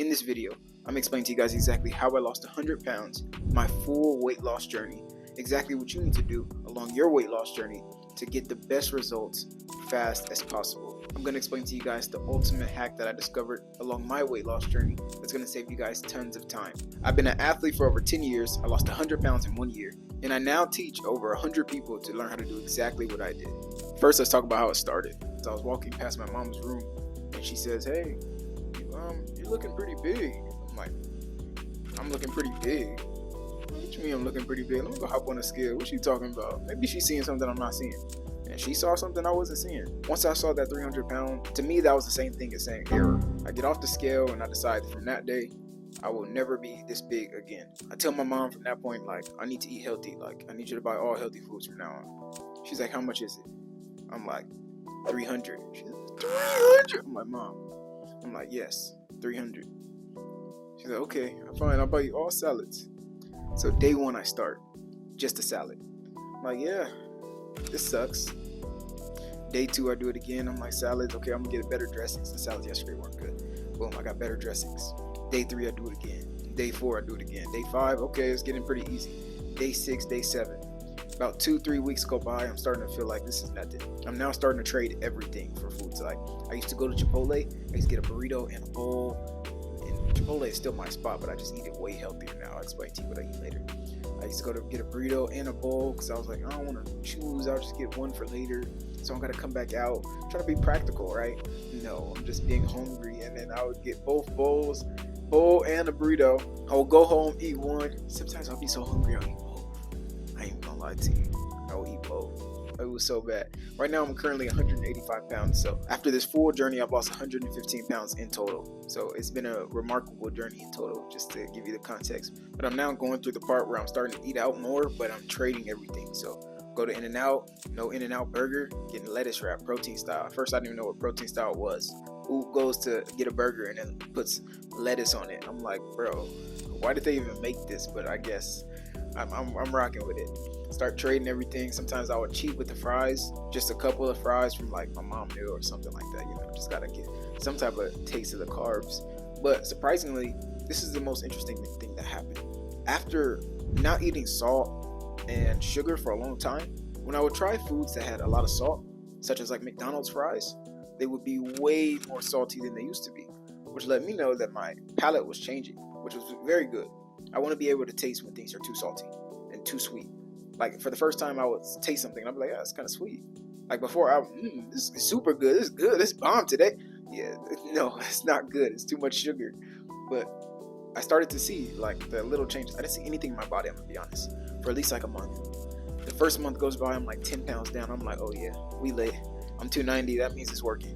In this video, I'm explaining to you guys exactly how I lost 100 pounds, my full weight loss journey, exactly what you need to do along your weight loss journey to get the best results fast as possible. I'm going to explain to you guys the ultimate hack that I discovered along my weight loss journey that's going to save you guys tons of time. I've been an athlete for over 10 years. I lost 100 pounds in 1 year, and I now teach over 100 people to learn how to do exactly what I did. First, let's talk about how it started. So I was walking past my mom's room, and she says, "Hey, you're looking pretty big." I'm like, "I'm looking pretty big? What you mean I'm looking pretty big? Let me go hop on a scale. What you talking about? Maybe she's seeing something I'm not seeing." And she saw something I wasn't seeing. Once I saw that 300 pound, to me that was the same thing as saying error. I get off the scale and I decide from that day, I will never be this big again. I tell my mom from that point, like, I need to eat healthy. Like, I need you to buy all healthy foods from now on. She's like, "How much is it?" I'm like, 300. She's like, 300? I'm like, "Mom." I'm like, "Yes, 300. She's like, "Okay, fine, I'll buy you all salads." So day one I start, just a salad. I'm like, "Yeah, this sucks." Day two I do it again. I'm like, "Salads, okay, I'm gonna get better dressings. The salads yesterday weren't good." Boom, I got better dressings. Day three I do it again. Day four I do it again. Day five, okay, it's getting pretty easy. Day six, day seven. About 2-3 weeks go by, I'm starting to feel like this is nothing. I'm now starting to trade everything for foods. Like, I used to go to Chipotle, I used to get a burrito and a bowl. And Chipotle is still my spot, but I just eat it way healthier now. I'll explain to you what I eat later. I used to go to get a burrito and a bowl because I was like, I don't want to choose. I'll just get one for later. So I'm going to come back out, trying to be practical, right? No, I'm just being hungry. And then I would get both bowls, bowl and a burrito. I would go home, eat one. Sometimes I'll be so hungry, I'll eat both. I ain't gonna lie to you. I will eat both. It was so bad. Right now I'm currently 185 pounds. So after this full journey, I've lost 115 pounds in total. So it's been a remarkable journey in total, just to give you the context. But I'm now going through the part where I'm starting to eat out more, but I'm trading everything. So go to In-N-Out, no In-N-Out burger, getting lettuce wrap, protein style. At first I didn't even know what protein style was. Who goes to get a burger and then puts lettuce on it? I'm like, bro, why did they even make this? But I guess I'm rocking with it. Start trading everything. Sometimes I would cheat with the fries, just a couple of fries from like my mom knew or something like that. You know, just gotta get some type of taste of the carbs. But surprisingly, this is the most interesting thing that happened. After not eating salt and sugar for a long time, when I would try foods that had a lot of salt, such as like McDonald's fries, they would be way more salty than they used to be, which let me know that my palate was changing, which was very good. I want to be able to taste when things are too salty and too sweet. Like, for the first time I would taste something and I'd be like, "Yeah, it's kind of sweet." Like before, this is super good, this is good, this bomb today. Yeah, no, it's not good, it's too much sugar. But I started to see like the little changes. I didn't see anything in my body, I'm gonna be honest, for at least like a month. The first month goes by, I'm like 10 pounds down. I'm like, "Oh yeah, we lit. I'm 290, that means it's working."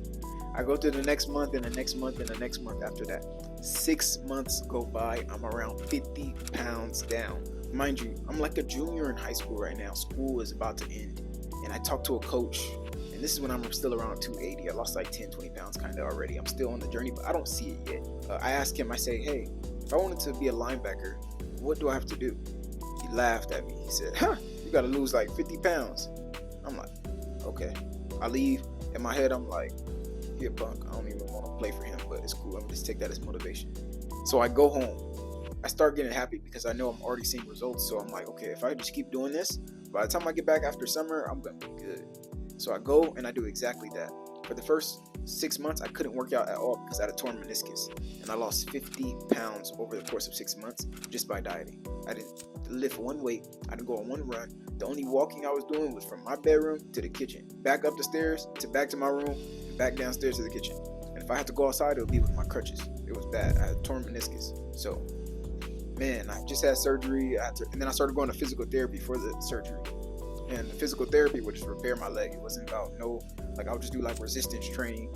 I go through the next month and the next month and the next month after that. 6 months go by, I'm around 50 pounds down. Mind you, I'm like a junior in high school right now. School is about to end. And I talked to a coach, and this is when I'm still around 280. I lost like 10-20 pounds kind of already. I'm still on the journey, but I don't see it yet. I asked him, I say, "Hey, if I wanted to be a linebacker, what do I have to do?" He laughed at me. He said, "You got to lose like 50 pounds. I'm like, okay. I leave. In my head, I'm like, "He a punk. I don't even want to play for him, but it's cool. I'm just take that as motivation." So I go home. I start getting happy because I know I'm already seeing results. So I'm like, okay, if I just keep doing this, by the time I get back after summer, I'm going to be good. So I go and I do exactly that. For the first 6 months, I couldn't work out at all because I had a torn meniscus. And I lost 50 pounds over the course of 6 months just by dieting. I didn't lift one weight. I didn't go on one run. The only walking I was doing was from my bedroom to the kitchen, back up the stairs to back to my room, and back downstairs to the kitchen. And if I had to go outside, it would be with my crutches. It was bad. I had a torn meniscus. So, man, I just had surgery. And then I started going to physical therapy for the surgery. And the physical therapy would just repair my leg. It wasn't about I would just do like resistance training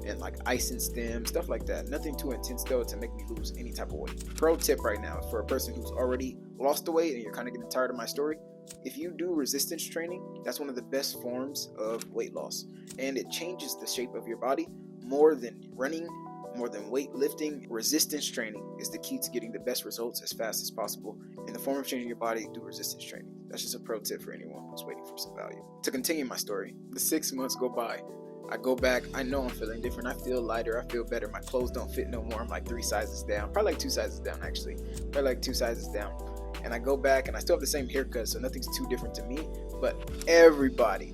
and like ice and stem, stuff like that. Nothing too intense though to make me lose any type of weight. Pro tip right now for a person who's already lost the weight and you're kind of getting tired of my story. If you do resistance training, that's one of the best forms of weight loss. And it changes the shape of your body more than running, more than weightlifting. Resistance training is the key to getting the best results as fast as possible. In the form of changing your body, do resistance training. That's just a pro tip for anyone who's waiting for some value. To continue my story, the 6 months go by. I go back, I know I'm feeling different. I feel lighter, I feel better. My clothes don't fit no more. I'm like 3 sizes down, probably like 2 sizes down actually, probably like 2 sizes down. And I go back and I still have the same haircut, so nothing's too different to me. But everybody,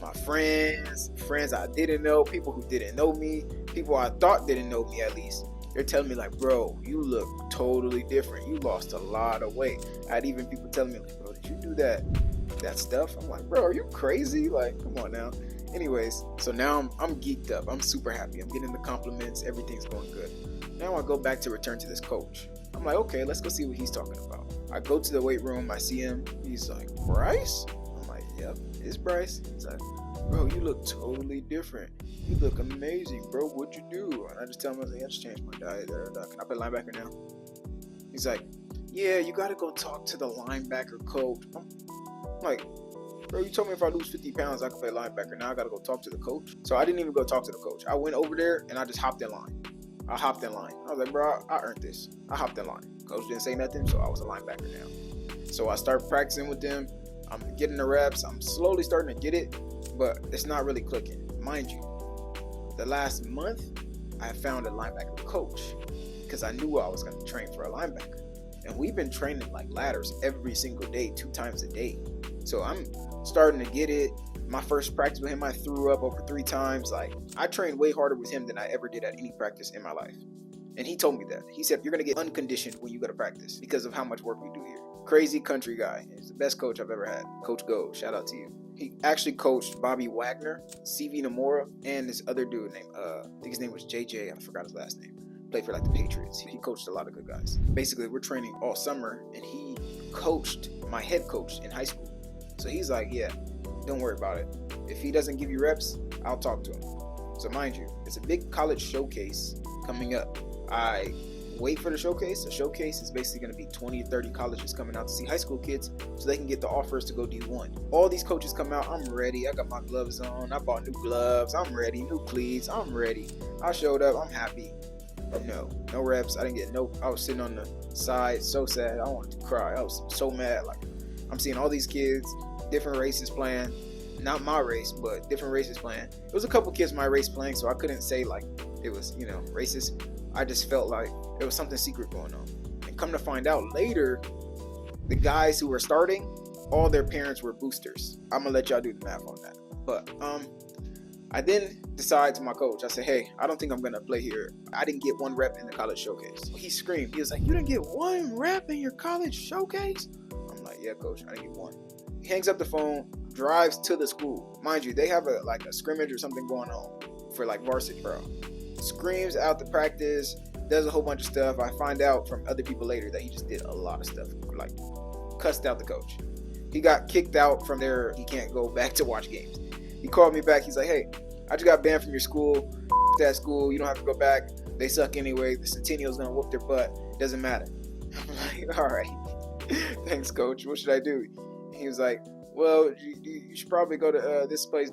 my friends I didn't know, people who didn't know me, people I thought didn't know me at least, they're telling me like, bro, you look totally different. You lost a lot of weight. I had even people telling me like, bro, did you do that stuff? I'm like, bro, are you crazy? Like, come on now. Anyways, so now I'm geeked up. I'm super happy. I'm getting the compliments. Everything's going good. Now I go back to return to this coach. I'm like, okay, let's go see what he's talking about. I go to the weight room. I see him. He's like, Bryce? I'm like, yep, it's Bryce. He's like, bro, you look totally different. You look amazing, bro. What'd you do? And I just tell him, I was like, I just changed my diet. Can I play linebacker now? He's like, yeah, you got to go talk to the linebacker coach. I'm like, bro, you told me if I lose 50 pounds, I can play linebacker. Now I got to go talk to the coach. So I didn't even go talk to the coach. I went over there and I just hopped in line. I was like, bro, I earned this. I hopped in line. Coach didn't say nothing, so I was a linebacker now. So I start practicing with them. I'm getting the reps. I'm slowly starting to get it, but it's not really clicking. Mind you, the last month, I found a linebacker coach because I knew I was going to train for a linebacker. And we've been training like ladders every single day, 2 times a day. So I'm starting to get it. My first practice with him, I threw up over 3 times. Like, I trained way harder with him than I ever did at any practice in my life. And he told me that. He said, you're going to get unconditioned when you go to practice because of how much work we do here. Crazy country guy. He's the best coach I've ever had. Coach Go, shout out to you. He actually coached Bobby Wagner, CV Nomura, and this other dude named, I think his name was JJ. I forgot his last name. Played for like the Patriots. He coached a lot of good guys. Basically, we're training all summer, and he coached my head coach in high school. So he's like, yeah, don't worry about it. If he doesn't give you reps, I'll talk to him. So mind you, it's a big college showcase coming up. I wait for the showcase. The showcase is basically going to be 20 or 30 colleges coming out to see high school kids so they can get the offers to go D1. All these coaches come out. I'm ready. I got my gloves on. I bought new gloves. I'm ready. New cleats. I'm ready. I showed up. I'm happy. No reps. I didn't get no. I was sitting on the side, so sad. I wanted to cry. I was so mad. Like, I'm seeing all these kids, different races playing. Not my race, but different races playing. It was a couple kids my race playing, so I couldn't say like it was, racist. I just felt like there was something secret going on. And come to find out later, the guys who were starting, all their parents were boosters. I'm gonna let y'all do the math on that. But I then decided to my coach, I said, hey, I don't think I'm gonna play here. I didn't get 1 rep in the college showcase. He screamed. He was like, you didn't get 1 rep in your college showcase? I'm like, yeah, coach, I didn't get 1. He hangs up the phone, drives to the school. Mind you, they have a scrimmage or something going on for like varsity, bro. Screams out the practice, does a whole bunch of stuff. I find out from other people later that he just did a lot of stuff, like cussed out the coach. He got kicked out from there. He can't go back to watch games. He called me back. He's like, hey, I just got banned from your school. That school, you don't have to go back. They suck anyway. The Centennial's gonna whoop their butt. Doesn't matter. I'm like, all right. Thanks, coach. What should I do? He was like, well, you should probably go to this place,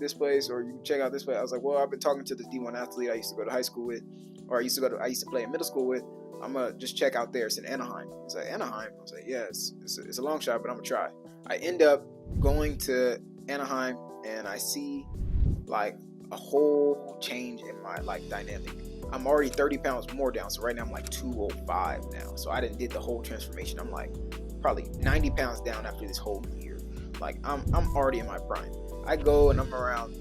or you can check out this place. I was like, well, I've been talking to this D1 athlete I used to go to high school with, or I used to play in middle school with. I'm gonna just check out there. It's in Anaheim. He's like, Anaheim? I was like, yeah, it's a long shot, but I'm gonna try. I end up going to Anaheim, and I see like a whole change in my dynamic. I'm already 30 pounds more down, so right now I'm like 205 now. So I did the whole transformation. I'm like probably 90 pounds down after this whole year. Like I'm already in my prime. I go and I'm around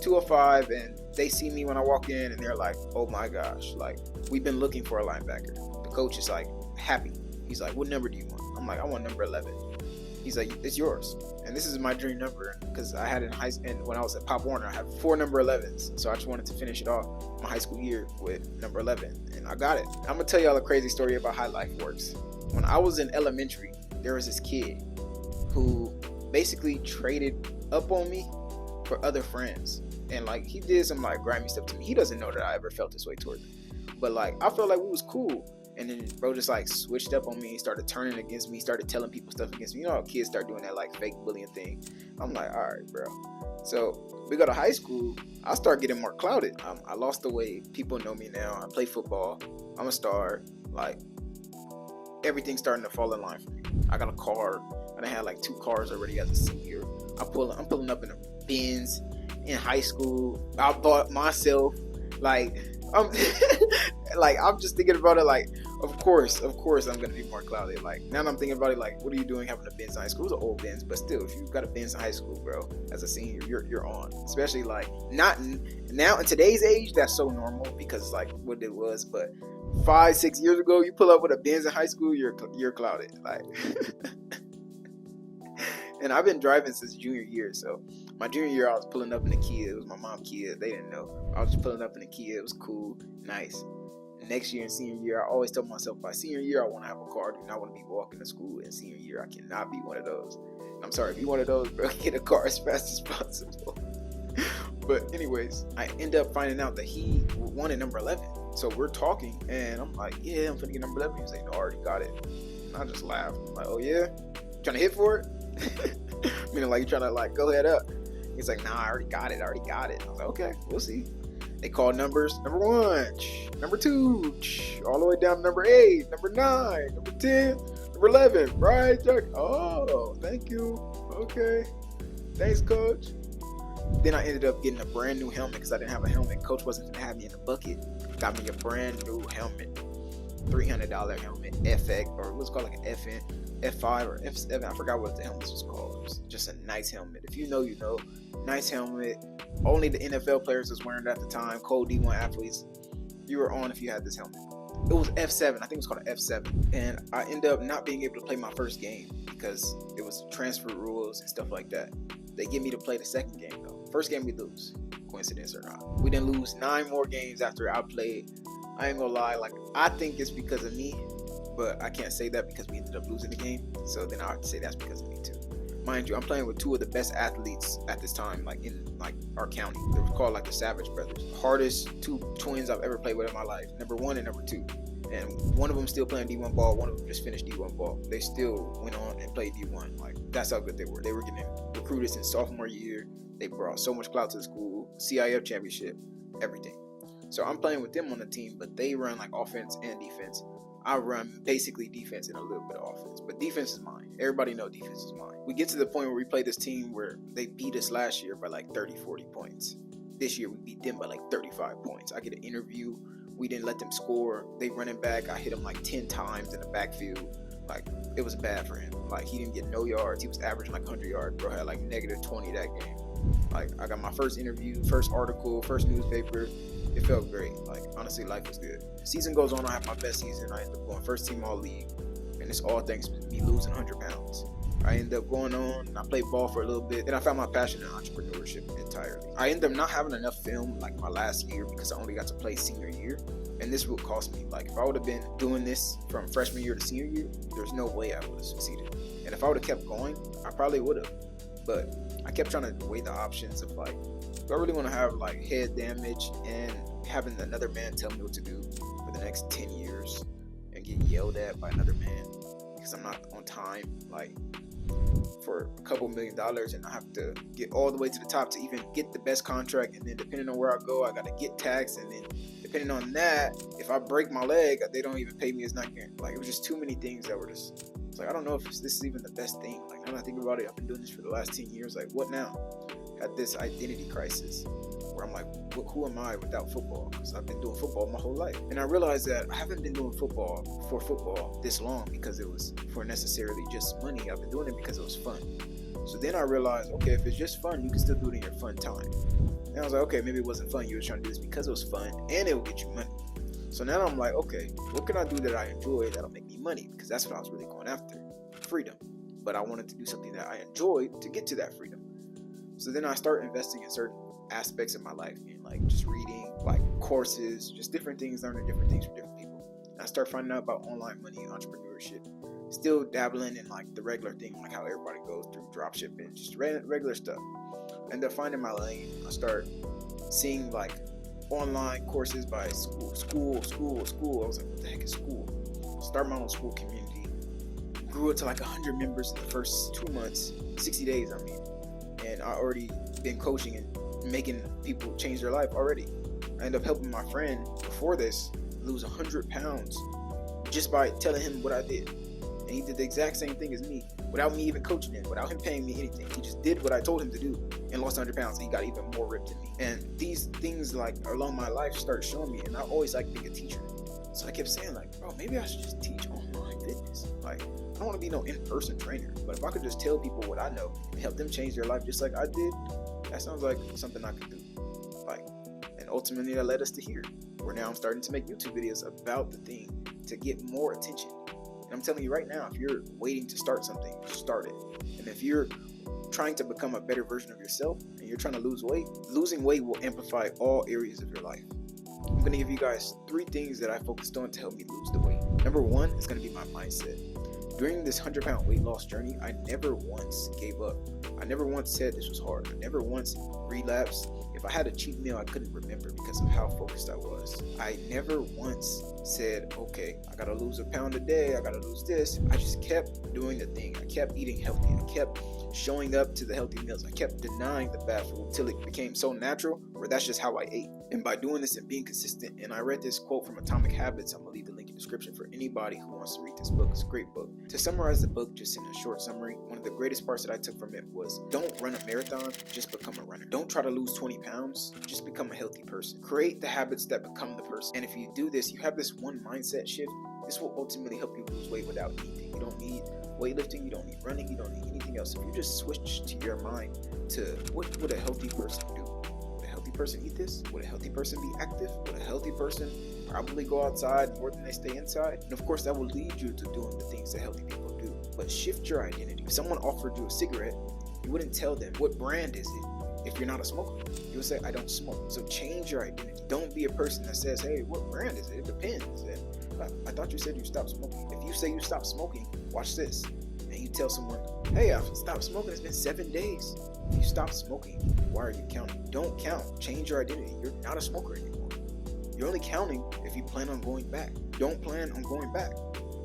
205, and they see me when I walk in, and they're like, oh my gosh, like we've been looking for a linebacker. The coach is like happy. He's like, what number do you want? I'm like, I want number 11. He's like, it's yours. And this is my dream number because I had when I was at Pop Warner, I had 4 number 11s. So I just wanted to finish it off my high school year with number 11, and I got it. I'm gonna tell y'all a crazy story about how life works. When I was in elementary, there was this kid who basically traded up on me for other friends, and like he did some like grimy stuff to me. He doesn't know that I ever felt this way towards him, but like I felt like we was cool. And then bro just like switched up on me, started turning against me, started telling people stuff against me. You know how kids start doing that like fake bullying thing. I'm like, all right, bro. So we go to high school, I start getting more clouded. I lost the weight. People know me now. I play football. I'm a star. Like everything's starting to fall in line for me. I got a car. I done had like 2 cars already as a senior. I'm pulling up in a Benz, In high school, I bought myself like I'm like I'm just thinking about it like of course I'm gonna be more clouded. Like now I'm thinking about it like what are you doing having a Benz in high school? It was an old Benz, but still if you got a Benz in high school, bro, as a senior, you're on. Especially like not now in today's age, that's so normal because it's like what it was, but 5-6 years ago you pull up with a Benz in high school, you're clouded. Like and I've been driving since junior year. So my junior year, I was pulling up in a Kia. It was my mom's Kia. They didn't know. I was just pulling up in a Kia. It was cool, nice. Next year in senior year, I always tell myself by senior year, I want to have a car. I do not want to be walking to school in senior year. I cannot be one of those. I'm sorry, if you're one of those, bro, get a car as fast as possible. But anyways, I end up finding out that he wanted number 11. So we're talking, and I'm like, yeah, I'm finna get number 11. He's like, no, I already got it. And I just laughed. I'm like, oh yeah? Trying to hit for it? Meaning like you trying to like go head up. He's like, nah, I already got it. I was like, okay, we'll see. They called numbers, number 1, number 2, all the way down to number 8, number 9, number 10, number 11, right? Oh, thank you. Okay. Thanks, coach. Then I ended up getting a brand new helmet because I didn't have a helmet. Coach wasn't going to have me in the bucket. Got me a brand new helmet. $300 helmet, FX, or what's called like an FN. F5 or F7, I forgot what the helmet was called. It was just a nice helmet. If you know, you know. Nice helmet. Only the NFL players was wearing it at the time. Cold D1 athletes. You were on if you had this helmet. It was F7. I think it was called an F7. And I ended up not being able to play my first game because it was transfer rules and stuff like that. They get me to play the second game though. First game we lose. Coincidence or not. We didn't lose 9 more games after I played. I ain't gonna lie. Like I think it's because of me. But I can't say that because we ended up losing the game. So then I have to say that's because of me too. Mind you, I'm playing with 2 of the best athletes at this time, like in like our county. They were called like the Savage Brothers. Hardest 2 twins I've ever played with in my life. Number 1 and number 2. And one of them still playing D1 ball. One of them just finished D1 ball. They still went on and played D1. Like that's how good they were. They were getting recruited since sophomore year. They brought so much clout to the school. CIF championship, everything. So I'm playing with them on the team, but they run like offense and defense. I run basically defense and a little bit of offense, but defense is mine. Everybody know defense is mine. We get to the point where we play this team where they beat us last year by like 30-40 points. This year we beat them by like 35 points. I get an interview. We didn't let them score. They running back. I hit him like 10 times in the backfield. Like it was bad for him. Like he didn't get no yards. He was averaging like 100 yards. Bro had like -20 that game. Like I got my first interview, first article, first newspaper. It felt great. Like honestly, life was good. Season goes on. I have my best season. I end up going first team all league, and it's all thanks to me losing 100 pounds. I ended up going on and I played ball for a little bit. Then I found my passion in entrepreneurship entirely. I ended up not having enough film like my last year because I only got to play senior year. And this would cost me. Like if I would have been doing this from freshman year to senior year, there's no way I would have succeeded. And if I would have kept going, I probably would have. But I kept trying to weigh the options of like, do I really want to have like head damage and having another man tell me what to do for the next 10 years and get yelled at by another man because I'm not on time, like for a couple $1 million, and I have to get all the way to the top to even get the best contract, and then depending on where I go, I got to get taxed, and then depending on that, if I break my leg, they don't even pay me as not guaranteed. Like it was just too many things that were just, it's like I don't know if this is even the best thing. Like now that I think about it, I've been doing this for the last 10 years. Like what now? Had this identity crisis where I'm like, who am I without football? Because I've been doing football my whole life. And I realized that I haven't been doing football for football this long because it was for necessarily just money. I've been doing it because it was fun. So then I realized, okay, if it's just fun, you can still do it in your fun time. And I was like, okay, maybe it wasn't fun. You were trying to do this because it was fun and it will get you money. So now I'm like, okay, what can I do that I enjoy that'll make me money? Because that's what I was really going after, freedom. But I wanted to do something that I enjoyed to get to that freedom. So then I start investing in certain aspects of my life, like just reading, like courses, just different things, learning different things from different people. And I start finding out about online money, entrepreneurship, still dabbling in like the regular thing, like how everybody goes through drop shipping, just regular stuff. I end up finding my lane. I start seeing like online courses by school. I was like, what the heck is school? Start my own school community. Grew it to like 100 members in the first 2 months, 60 days, I mean. And I already been coaching and making people change their life already. I ended up helping my friend before this lose 100 pounds just by telling him what I did. and he did the exact same thing as me without me even coaching him, without him paying me anything. He just did what I told him to do and lost 100 pounds. And he got even more ripped than me. And these things like along my life started showing me, and I always like being a teacher. So I kept saying like, bro, maybe I should just teach online fitness. Like, I don't want to be no in-person trainer, but if I could just tell people what I know and help them change their life just like I did, that sounds like something I could do. Like, and ultimately that led us to here, where now I'm starting to make YouTube videos about the thing to get more attention. And I'm telling you right now, if you're waiting to start something, start it. And if you're trying to become a better version of yourself and you're trying to lose weight, losing weight will amplify all areas of your life. I'm going to give you guys 3 things that I focused on to help me lose the weight. Number 1 is going to be my mindset. During this 100-pound weight loss journey, I never once gave up. I never once said this was hard. I never once relapsed. If I had a cheat meal, I couldn't remember because of how focused I was. I never once said, okay, I gotta lose a pound a day, I gotta lose this. I just kept doing the thing. I kept eating healthy. I kept showing up to the healthy meals. I kept denying the bad food until it became so natural where that's just how I ate. And by doing this and being consistent, and I read this quote from Atomic Habits, I'm gonna leave the link in the description for anybody who wants to read this book. It's a great book. To summarize the book just in a short summary, one of the greatest parts that I took from it was, don't run a marathon, just become a runner. Don't try to lose 20 pounds, just become a healthy person. Create the habits that become the person. And if you do this, you have this one mindset shift, this will ultimately help you lose weight without anything. You don't need weightlifting, you don't need running, you don't need anything else. If you just switch to your mind to what would a healthy person do? Would a healthy person eat this? Would a healthy person be active? Would a healthy person probably go outside more than they stay inside? And of course that will lead you to doing the things that healthy people do. But shift your identity. If someone offered you a cigarette, you wouldn't tell them, what brand is it? If you're not a smoker, you would say, I don't smoke. So change your identity. Don't be a person that says, hey, what brand is it? It depends. And I thought you said you stopped smoking. If you say you stopped smoking, watch this. And you tell someone, hey, I've stopped smoking. It's been 7 days. If you stop smoking, why are you counting? Don't count. Change your identity. You're not a smoker anymore. You're only counting if you plan on going back. Don't plan on going back.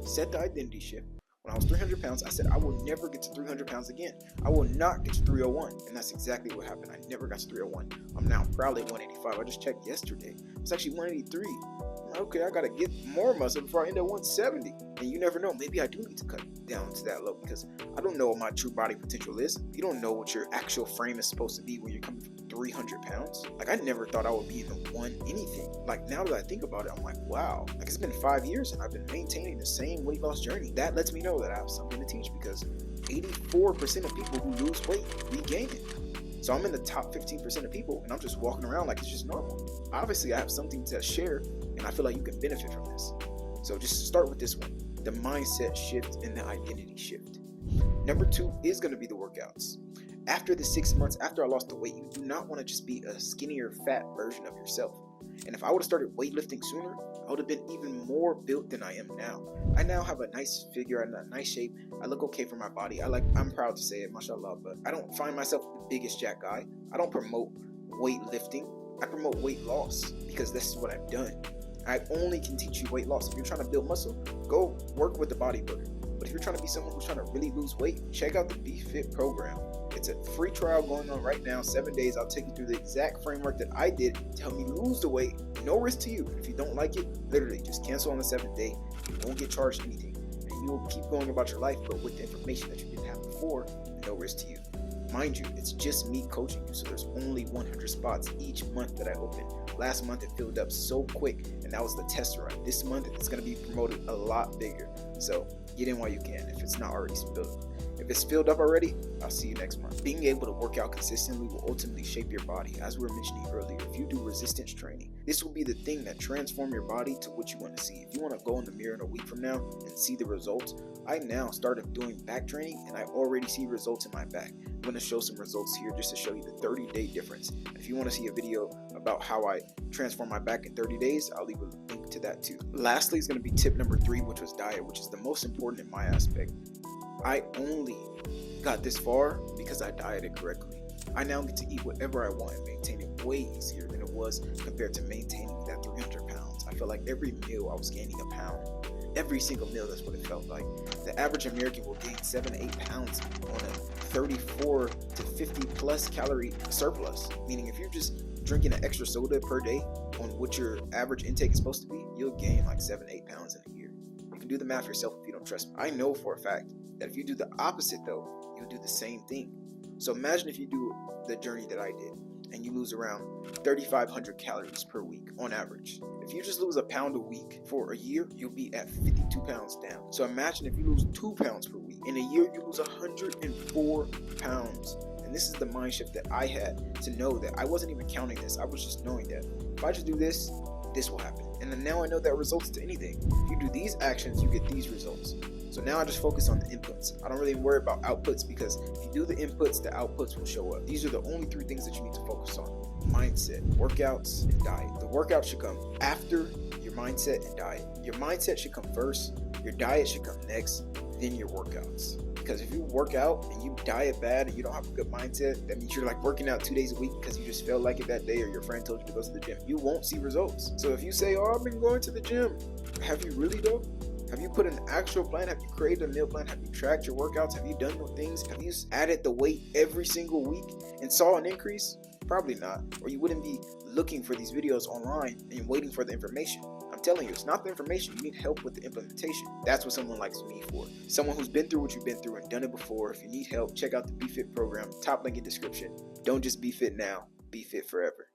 Set the identity shift. When I was 300 pounds, I said, I will never get to 300 pounds again. I will not get to 301. And that's exactly what happened. I never got to 301. I'm now proudly 185. I just checked yesterday. It's actually 183. I'm like, okay, I got to get more muscle before I end at 170. And you never know. Maybe I do need to cut down to that low because I don't know what my true body potential is. You don't know what your actual frame is supposed to be when you're coming from 300 pounds. Like, I never thought I would be in the one anything. Like, now that I think about it, I'm like, wow. Like, it's been 5 years and I've been maintaining the same weight loss journey. That lets me know that I have something to teach because 84% of people who lose weight regain it. So I'm in the top 15% of people and I'm just walking around like it's just normal. Obviously, I have something to share and I feel like you can benefit from this. So just start with this one, the mindset shift and the identity shift. Number 2 is going to be the workouts. After the 6 months, after I lost the weight, you do not want to just be a skinnier, fat version of yourself. And if I would have started weightlifting sooner, I would have been even more built than I am now. I now have a nice figure, I'm in a nice shape. I look okay for my body. I'm proud to say it, mashallah, but I don't find myself the biggest jack guy. I don't promote weightlifting. I promote weight loss because this is what I've done. I only can teach you weight loss. If you're trying to build muscle, go work with the bodybuilder. But if you're trying to be someone who's trying to really lose weight, check out the BeFit program. It's a free trial going on right now, 7 days. I'll take you through the exact framework that I did to help me lose the weight. No risk to you. If you don't like it, literally just cancel on the 7th day. You won't get charged anything. And you will keep going about your life, but with the information that you didn't have before, no risk to you. Mind you, it's just me coaching you, so there's only 100 spots each month that I open. Last month it filled up so quick, and that was the test run. This month it's going to be promoted a lot bigger, so get in while you can if it's not already filled. If it's filled up already, I'll see you next month. Being able to work out consistently will ultimately shape your body. As we were mentioning earlier, if you do resistance training, this will be the thing that transforms your body to what you want to see. If you want to go in the mirror in a week from now and see the results, I now started doing back training and I already see results in my back. I'm going to show some results here just to show you the 30-day difference. If you want to see a video about how I transform my back in 30 days, I'll leave a link to that too. Lastly is going to be tip number 3, which was diet, which is the most important in my aspect. I only got this far because I dieted correctly. I now get to eat whatever I want and maintain it way easier than it was compared to maintaining that 300 pounds. I felt like every meal I was gaining a pound. Every single meal, that's what it felt like. The average American will gain 7 to 8 pounds on a 34 to 50 plus calorie surplus. Meaning if you're just drinking an extra soda per day on what your average intake is supposed to be, you'll gain like 7 to 8 pounds in a year. You can do the math yourself if you don't trust me. I know for a fact that if you do the opposite though, you'll do the same thing. So imagine if you do the journey that I did and you lose around 3,500 calories per week on average. If you just lose a pound a week for a year, you'll be at 52 pounds down. So imagine if you lose 2 pounds per week. In a year, you lose 104 pounds. And this is the mind shift that I had to know that I wasn't even counting this. I was just knowing that if I just do this, this will happen. And then now I know that results to anything. If you do these actions, you get these results. So now I just focus on the inputs. I don't really worry about outputs because if you do the inputs, the outputs will show up. These are the only 3 things that you need to focus on: mindset, workouts, and diet. The workout should come after your mindset and diet. Your mindset should come first, your diet should come next, then your workouts. Because if you work out and you diet bad and you don't have a good mindset, that means you're like working out 2 days a week because you just felt like it that day or your friend told you to go to the gym. You won't see results. So if you say, oh, I've been going to the gym, have you really though? Have you put an actual plan? Have you created a meal plan? Have you tracked your workouts? Have you done your things? Have you added the weight every single week and saw an increase? Probably not. Or you wouldn't be looking for these videos online and waiting for the information. I'm telling you, it's not the information. You need help with the implementation. That's what someone like me for. Someone who's been through what you've been through and done it before. If you need help, check out the Be Fit program. Top link in description. Don't just be fit now. Be fit forever.